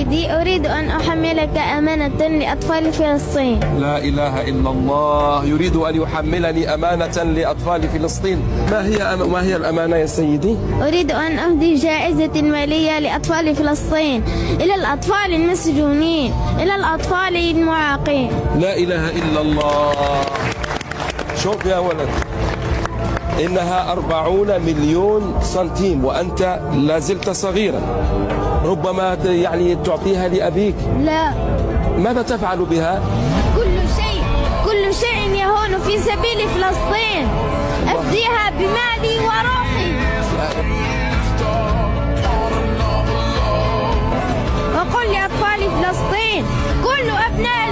سيدي، أريد أن أحملك أمانة لأطفال فلسطين. لا إله إلا الله، يريد أن يحملني أمانة لأطفال فلسطين. ما هي الأمانة يا سيدي؟ أريد أن أهدي جائزة مالية لأطفال فلسطين، إلى الأطفال المسجونين، إلى الأطفال المعاقين. لا إله إلا الله. شوف يا ولد، إنها 40 مليون سنتيم وأنت لازلت صغيرا، ربما يعني تعطيها لأبيك. لا. ماذا تفعل بها؟ كل شيء يهون في سبيل فلسطين، أفديها بمالي وروحي. وقل لأطفال فلسطين: كل أبناء